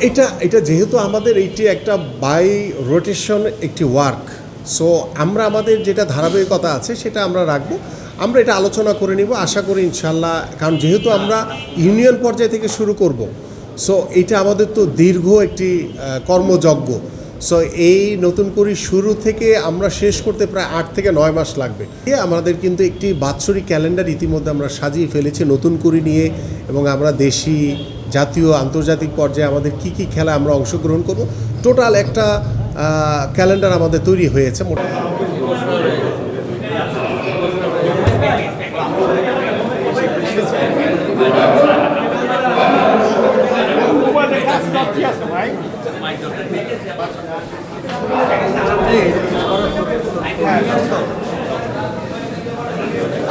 এটা এটা যেহেতু আমাদের এইটি একটা বাই রোটেশন একটি ওয়ার্ক, সো আমরা আমাদের যেটা ধারাবাহিকতা আছে সেটা আমরা রাখবো। আমরা এটা আলোচনা করে নিব, আশা করি ইনশাল্লাহ, কারণ যেহেতু আমরা ইউনিয়ন পর্যায় থেকে শুরু করব, সো এটা আমাদের তো দীর্ঘ একটি কর্মযজ্ঞ। সো এই নতুন করে শুরু থেকে আমরা শেষ করতে প্রায় 8 থেকে 9 মাস লাগবে। আমাদের কিন্তু একটি বাৎসরিক ক্যালেন্ডার ইতিমধ্যে আমরা সাজিয়ে ফেলেছি নতুন করে নিয়ে, এবং আমরা দেশি, জাতীয়, আন্তর্জাতিক পর্যায়ে আমাদের কি কি খেলা আমরা অংশগ্রহণ করব, টোটাল একটা ক্যালেন্ডার আমাদের তৈরি হয়েছে।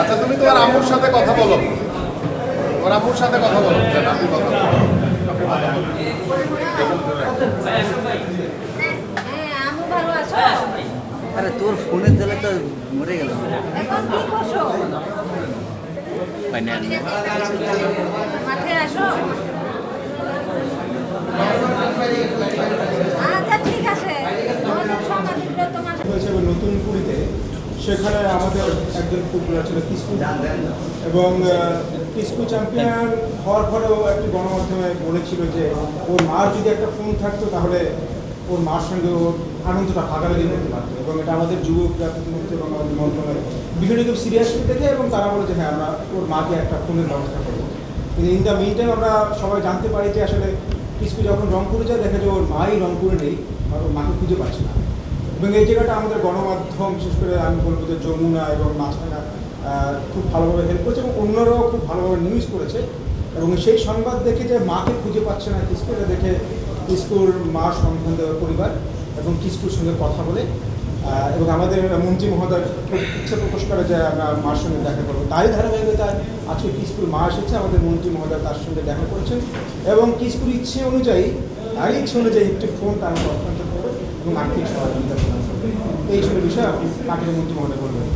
আচ্ছা, তুমি তোমার আম্মুর সাথে কথা বলো, তোমার আম্মুর সাথে কথা বলো। আরে তোর ফোনের দিলে তো মরে গেল। মাঠে আসো। আচ্ছা ঠিক আছে, হয়েছে নতুন পুরীতে, সেখানে আমাদের একজন ফুটবলার ছিল কিসকু, এবং কিসকু চ্যাম্পিয়ন হওয়ার পরেও একটি গণমাধ্যমে বলেছিল যে ওর মার যদি একটা ফোন থাকতো তাহলে ওর মার সঙ্গে ওর আনন্দটা ভাগাভাগি করতে পারতো, এবং এটা আমাদের যুব ক্রীড়া প্রতিমন্ত্রী এবং আমাদের মন্ত্রণালয় বিষয়টি খুব সিরিয়াসলি দেখে, এবং তারা বলে যে হ্যাঁ আমরা ওর মাকে একটা ফোনের ব্যবস্থা করবো। কিন্তু ইন দ্য মিন টাইম আমরা সবাই জানতে পারি যে আসলে কিসকু যখন রংপুরে যায় দেখে যে ওর মাই রংপুরে নেই, আর ওর মাকে খুঁজে পাচ্ছে না। এবং এই জায়গাটা আমাদের গণমাধ্যম, বিশেষ করে আমি বলবো যে যমুনা এবং মাছরাঙা খুব ভালোভাবে হেল্প করেছে, এবং অন্যরাও খুব ভালোভাবে নিউজ করেছে। এবং সেই সংবাদ দেখে যে মাকে খুঁজে পাচ্ছে না কিসকু, এটা দেখে কিস্কুর মার সন্ধান দেওয়ার পরিবার এবং কিস্কুর সঙ্গে কথা বলে, এবং আমাদের মন্ত্রী মহোদয় খুব ইচ্ছা প্রকাশ করে যে আমরা মার সঙ্গে দেখা করবো। তাই ধারাবাহিকতায় আজকে কিস্কুর মা এসেছে, আমাদের মন্ত্রী মহোদয় তার সঙ্গে দেখা করেছেন, এবং কিস্কুর ইচ্ছে অনুযায়ী, তার ইচ্ছে অনুযায়ী একটি ফোন তার হস্তান্তর করবে এবং আর্থিক সহযোগিতা প্রদান করবে। এই ছিল বিষয়, আপনি কাকের মন্ত্রী মহোদয় বলবেন।